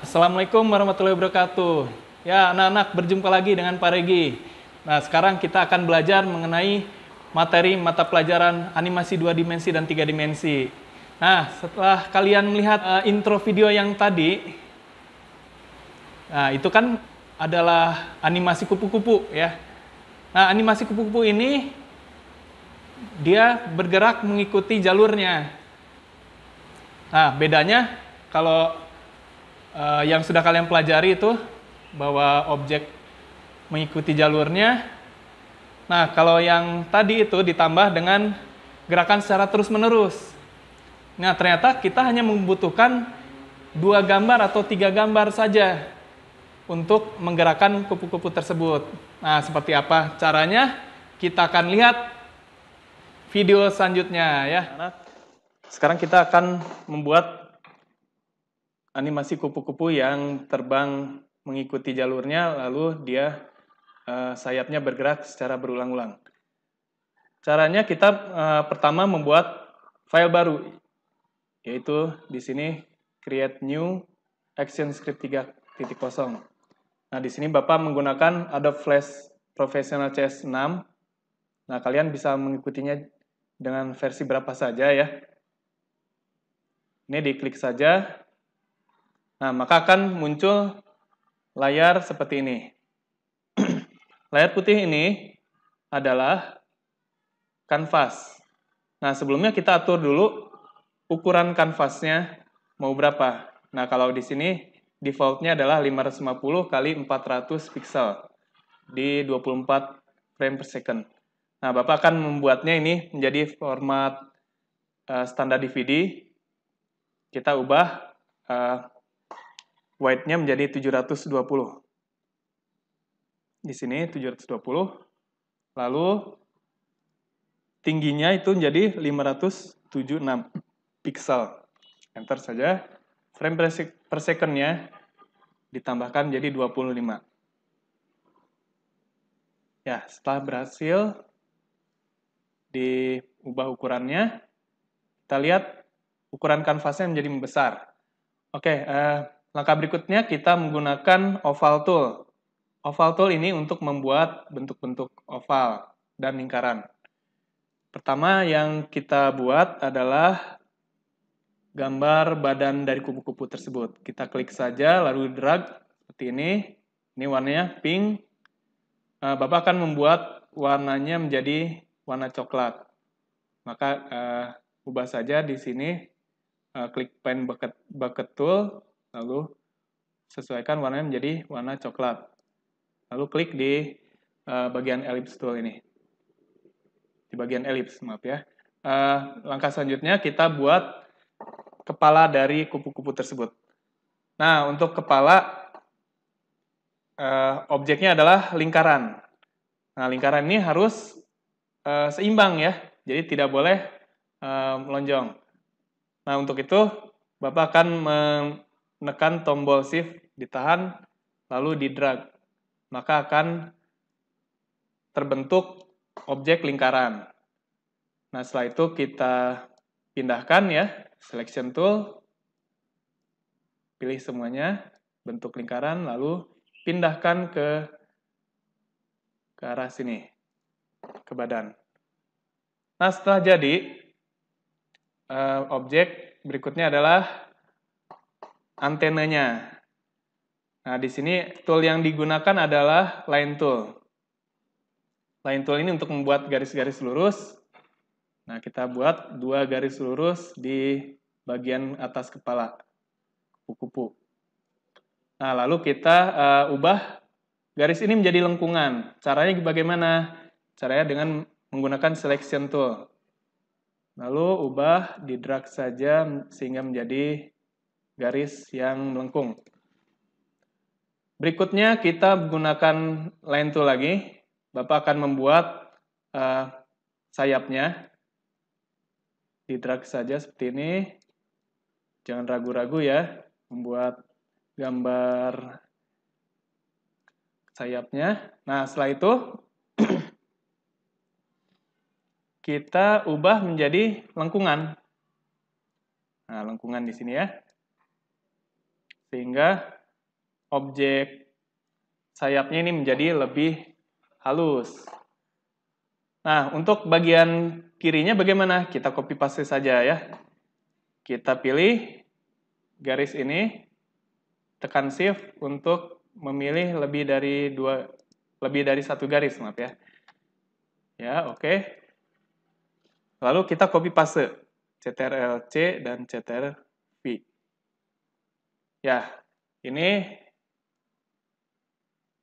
Assalamualaikum warahmatullahi wabarakatuh. Ya, anak-anak, berjumpa lagi dengan Pak Regi. Nah, sekarang kita akan belajar mengenai materi mata pelajaran animasi 2 dimensi dan 3 dimensi. Nah, setelah kalian melihat intro video yang tadi, nah itu kan adalah animasi kupu-kupu ya. Nah, animasi kupu-kupu ini dia bergerak mengikuti jalurnya. Nah, bedanya kalau yang sudah kalian pelajari itu bahwa objek mengikuti jalurnya. Nah, kalau yang tadi itu ditambah dengan gerakan secara terus-menerus. Nah, ternyata kita hanya membutuhkan 2 gambar atau 3 gambar saja untuk menggerakkan kupu-kupu tersebut. Nah, seperti apa caranya? Kita akan lihat video selanjutnya ya. Sekarang kita akan membuat animasi kupu-kupu yang terbang mengikuti jalurnya, lalu dia sayapnya bergerak secara berulang-ulang. Caranya kita pertama membuat file baru, yaitu di sini create new action script 3.0. Nah, di sini Bapak menggunakan Adobe Flash Professional CS6. Nah, kalian bisa mengikutinya dengan versi berapa saja ya. Ini diklik saja. Nah, maka akan muncul layar seperti ini. Layar putih ini adalah kanvas. Nah, sebelumnya kita atur dulu ukuran kanvasnya mau berapa. Nah, kalau di sini defaultnya adalah 550 kali 400 pixel di 24 frame per second. Nah, Bapak akan membuatnya ini menjadi format standar DVD. Kita ubah width-nya menjadi 720. Di sini 720. Lalu tingginya itu menjadi 576 pixel. Enter saja. Frame per second-nya ditambahkan menjadi 25. Ya, setelah berhasil diubah ukurannya, kita lihat ukuran kanvasnya menjadi membesar. Oke, langkah berikutnya kita menggunakan oval tool. Oval tool ini untuk membuat bentuk-bentuk oval dan lingkaran. Pertama yang kita buat adalah gambar badan dari kupu-kupu tersebut. Kita klik saja, lalu drag seperti ini. Ini warnanya pink. Bapak akan membuat warnanya menjadi warna coklat. Maka ubah saja di sini, klik pen bucket tool, lalu sesuaikan warnanya menjadi warna coklat. Lalu klik di bagian ellipse tool ini. Di bagian ellipse, maaf ya. Langkah selanjutnya kita buat kepala dari kupu-kupu tersebut. Nah, untuk kepala, objeknya adalah lingkaran. Nah, lingkaran ini harus seimbang ya, jadi tidak boleh melonjong. Nah, untuk itu Bapak akan menekan tombol shift, ditahan, lalu di drag. Maka akan terbentuk objek lingkaran. Nah, setelah itu kita pindahkan ya, selection tool, pilih semuanya, bentuk lingkaran, lalu pindahkan ke arah sini, ke badan. Nah, setelah jadi, objek berikutnya adalah antenanya. Nah, di sini tool yang digunakan adalah line tool. Line tool ini untuk membuat garis-garis lurus. Nah, kita buat 2 garis lurus di bagian atas kepala kupu-kupu. Nah, lalu kita ubah garis ini menjadi lengkungan. Caranya bagaimana? Caranya dengan menggunakan selection tool. Lalu ubah, di drag saja sehingga menjadi garis yang melengkung. Berikutnya kita menggunakan line tool lagi. Bapak akan membuat sayapnya. Di drag saja seperti ini. Jangan ragu-ragu ya membuat gambar sayapnya. Nah, setelah itu kita ubah menjadi lengkungan. Nah, lengkungan di sini ya. Sehingga objek sayapnya ini menjadi lebih halus. Nah, untuk bagian kirinya bagaimana? Kita copy paste saja ya. Kita pilih garis ini, tekan Shift untuk memilih lebih dari satu garis, maaf ya. Ya, oke. Lalu kita copy paste Ctrl+C dan Ctrl+V. Ya, ini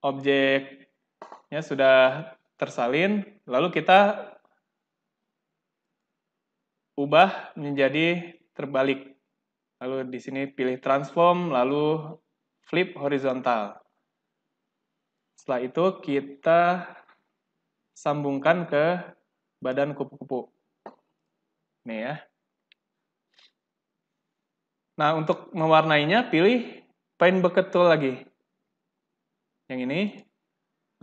objeknya sudah tersalin, lalu kita ubah menjadi terbalik. Lalu di sini pilih transform, lalu flip horizontal. Setelah itu kita sambungkan ke badan kupu-kupu. Nih ya. Nah, untuk mewarnainya pilih Paint Bucket Tool lagi. Yang ini.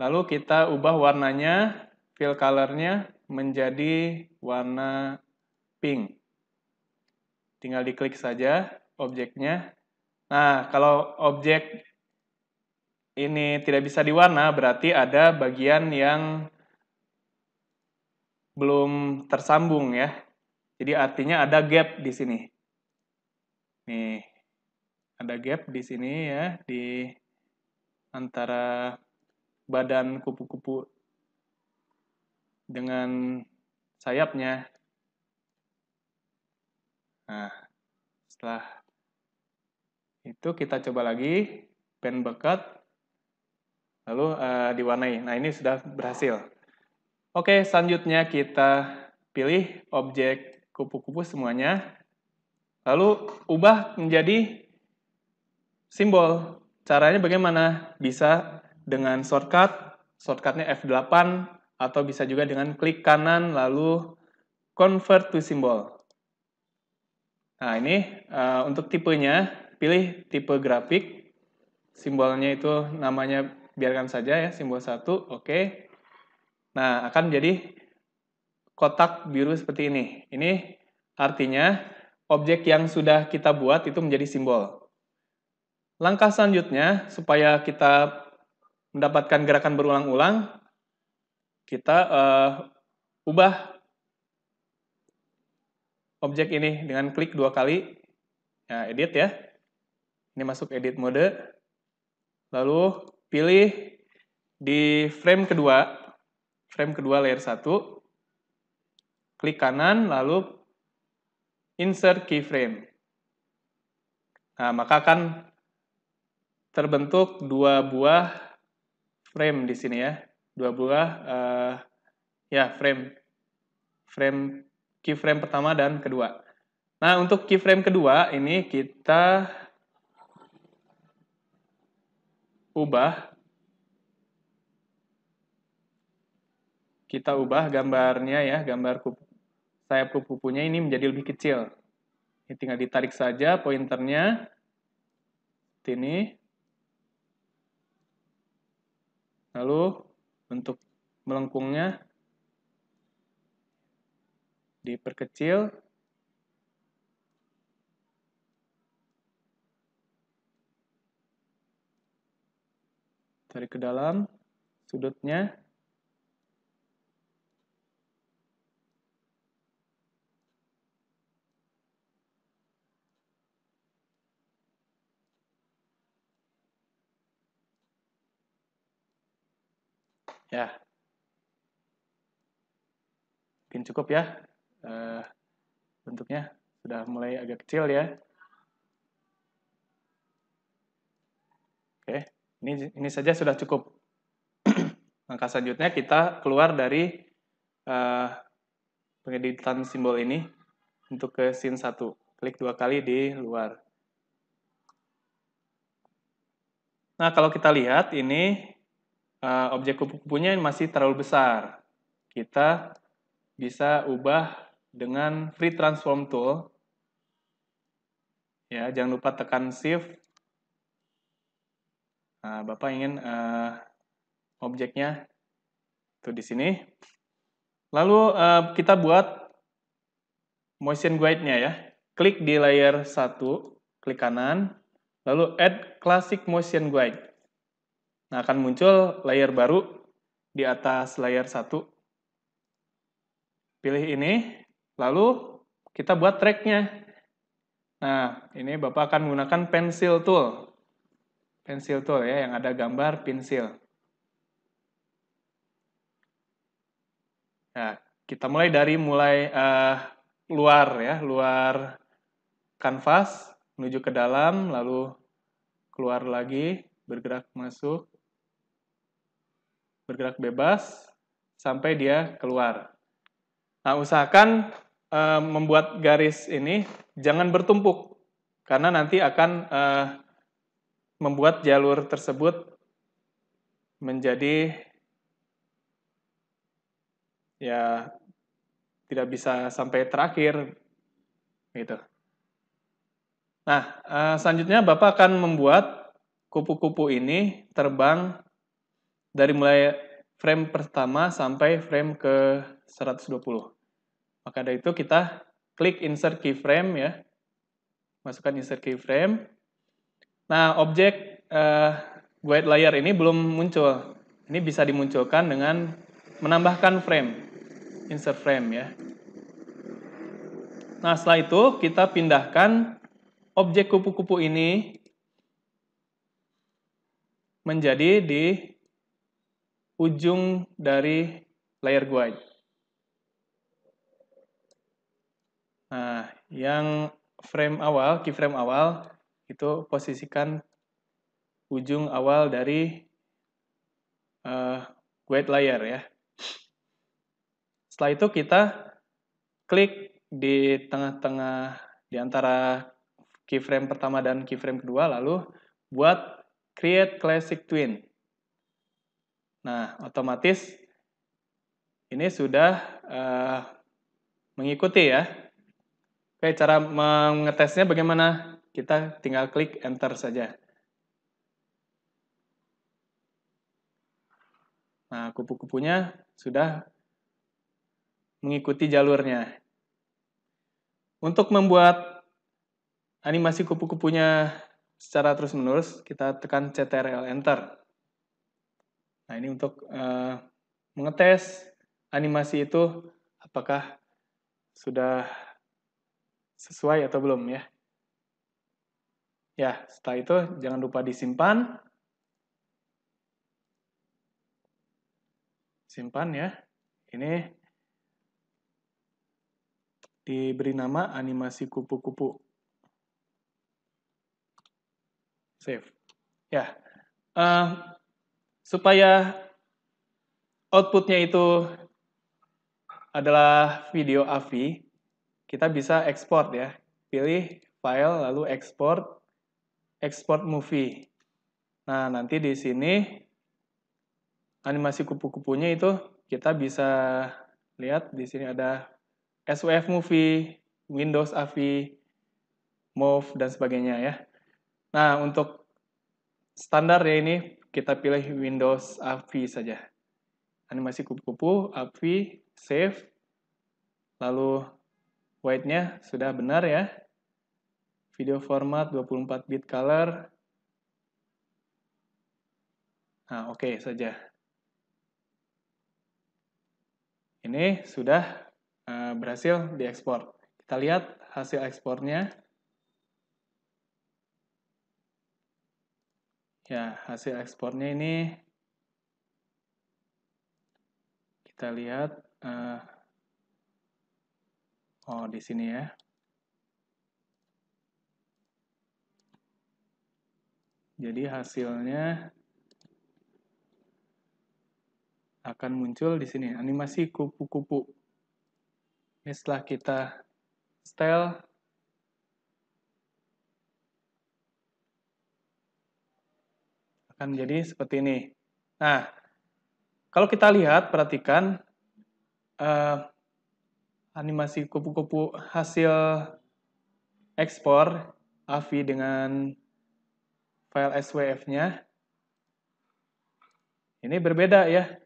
Lalu kita ubah warnanya, fill color-nya menjadi warna pink. Tinggal diklik saja objeknya. Nah, kalau objek ini tidak bisa diwarna, berarti ada bagian yang belum tersambung ya. Jadi artinya ada gap di sini. Nih, ada gap di sini ya, di antara badan kupu-kupu dengan sayapnya. Nah, setelah itu kita coba lagi, Paint Bucket, lalu diwarnai. Nah, ini sudah berhasil. Oke, selanjutnya kita pilih objek kupu-kupu semuanya, lalu ubah menjadi simbol. Caranya bagaimana? Bisa dengan shortcutnya F8, atau bisa juga dengan klik kanan, lalu convert to symbol. Nah, ini untuk tipenya, pilih tipe grafik. Simbolnya itu namanya biarkan saja ya, simbol 1, oke. Nah, akan jadi kotak biru seperti ini. Ini artinya objek yang sudah kita buat itu menjadi simbol. Langkah selanjutnya, supaya kita mendapatkan gerakan berulang-ulang, kita ubah objek ini dengan klik 2 kali. Ya, edit ya. Ini masuk edit mode. Lalu pilih di frame kedua layer 1, klik kanan, lalu insert keyframe. Nah, maka akan terbentuk 2 buah frame di sini ya. 2 buah keyframe pertama dan kedua. Nah, untuk keyframe kedua ini kita ubah gambarnya ya, gambar sayap kupu-kupunya ini menjadi lebih kecil. Ini tinggal ditarik saja pointernya seperti ini. Lalu untuk melengkungnya diperkecil. Tarik ke dalam sudutnya. Ya, mungkin cukup ya. Bentuknya sudah mulai agak kecil ya. Oke, ini saja sudah cukup. Langkah selanjutnya kita keluar dari pengeditan simbol ini untuk ke scene 1. Klik 2 kali di luar. Nah, kalau kita lihat ini objek kupu-kupunya masih terlalu besar. Kita bisa ubah dengan free transform tool. Ya, jangan lupa tekan shift. Nah, Bapak ingin objeknya itu di sini. Lalu kita buat motion guide-nya ya. Klik di layer 1, klik kanan, lalu add classic motion guide. Nah, akan muncul layer baru di atas layer 1. Pilih ini, lalu kita buat tracknya. Nah, ini Bapak akan menggunakan pencil tool. Pencil tool ya, yang ada gambar pensil. Nah, kita mulai dari luar ya, luar kanvas, menuju ke dalam, lalu keluar lagi, bergerak masuk, bergerak bebas, sampai dia keluar. Nah, usahakan membuat garis ini jangan bertumpuk, karena nanti akan membuat jalur tersebut menjadi ya tidak bisa sampai terakhir gitu. Nah, selanjutnya Bapak akan membuat kupu-kupu ini terbang dari mulai frame pertama sampai frame ke 120. Maka dari itu kita klik insert keyframe ya. Masukkan insert keyframe. Nah, objek guide layer ini belum muncul. Ini bisa dimunculkan dengan menambahkan frame. Insert frame ya. Nah, setelah itu kita pindahkan objek kupu-kupu ini menjadi di ujung dari layer guide. Nah, yang frame awal, keyframe awal, itu posisikan ujung awal dari guide layer ya. Setelah itu kita klik di tengah-tengah di antara keyframe pertama dan keyframe kedua, lalu buat create classic twin. Nah, otomatis ini sudah mengikuti ya. Oke, cara mengetesnya bagaimana? Kita tinggal klik enter saja. Nah, kupu-kupunya sudah mengikuti jalurnya. Untuk membuat animasi kupu-kupunya secara terus-menerus, kita tekan Ctrl Enter. Nah, ini untuk mengetes animasi itu apakah sudah sesuai atau belum ya. Ya, setelah itu jangan lupa disimpan. Simpan ya. Ini diberi nama animasi kupu-kupu. Save. Ya. Supaya outputnya itu adalah video AVI, kita bisa ekspor ya. Pilih file, lalu export movie. Nah, nanti di sini animasi kupu-kupunya itu kita bisa lihat di sini ada SWF movie, Windows AVI, Move, dan sebagainya ya. Nah, untuk standar ya ini kita pilih Windows AVI saja. Animasi kupu-kupu, AVI, save, lalu white-nya sudah benar ya. Video format 24 bit color. Nah, oke saja. Ini sudah berhasil diekspor. Kita lihat hasil ekspornya. Ya, hasil ekspornya ini kita lihat. Oh, di sini ya. Jadi hasilnya akan muncul di sini, animasi kupu-kupu. Ini setelah kita style, akan jadi seperti ini. Nah, kalau kita lihat, perhatikan animasi kupu-kupu hasil ekspor AVI dengan file SWF-nya. Ini berbeda ya.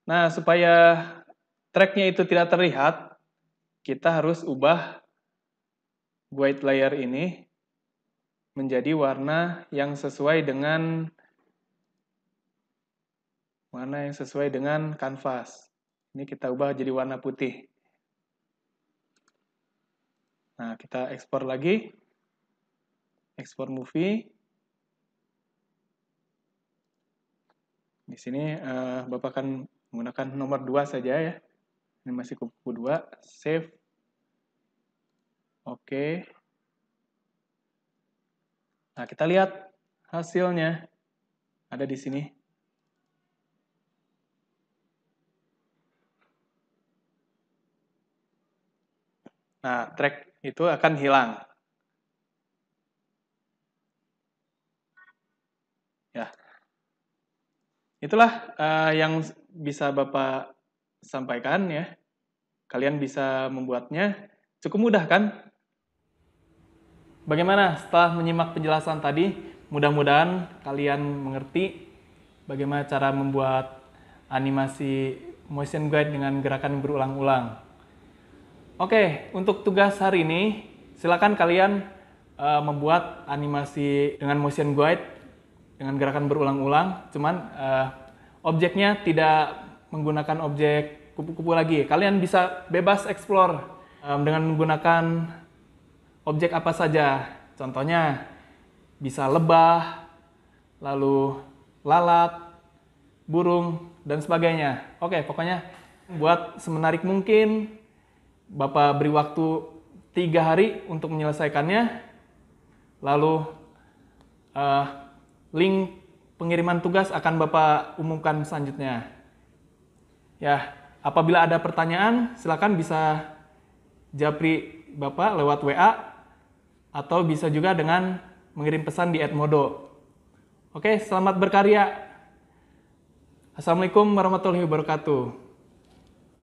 Nah, supaya tracknya itu tidak terlihat, kita harus ubah guide layer ini menjadi warna yang sesuai dengan kanvas. Ini kita ubah jadi warna putih. Nah, kita ekspor lagi. Ekspor movie. Di sini Bapak akan menggunakan nomor 2 saja ya. Ini masih kupu-kupu 2. Save. Oke. Nah, kita lihat hasilnya. Ada di sini. Nah, track itu akan hilang. Ya. Itulah yang bisa Bapak sampaikan ya. Kalian bisa membuatnya. Cukup mudah kan? Bagaimana setelah menyimak penjelasan tadi? Mudah-mudahan kalian mengerti bagaimana cara membuat animasi motion guide dengan gerakan berulang-ulang. Oke, untuk tugas hari ini, silakan kalian membuat animasi dengan motion guide dengan gerakan berulang-ulang. Cuman objeknya tidak menggunakan objek kupu-kupu lagi. Kalian bisa bebas explore dengan menggunakan objek apa saja. Contohnya bisa lebah, lalu lalat, burung, dan sebagainya. Oke, pokoknya buat semenarik mungkin. Bapak beri waktu 3 hari untuk menyelesaikannya. Lalu link pengiriman tugas akan Bapak umumkan selanjutnya. Ya, apabila ada pertanyaan, silakan bisa japri Bapak lewat WA atau bisa juga dengan mengirim pesan di @modo. Oke, selamat berkarya. Assalamualaikum warahmatullahi wabarakatuh.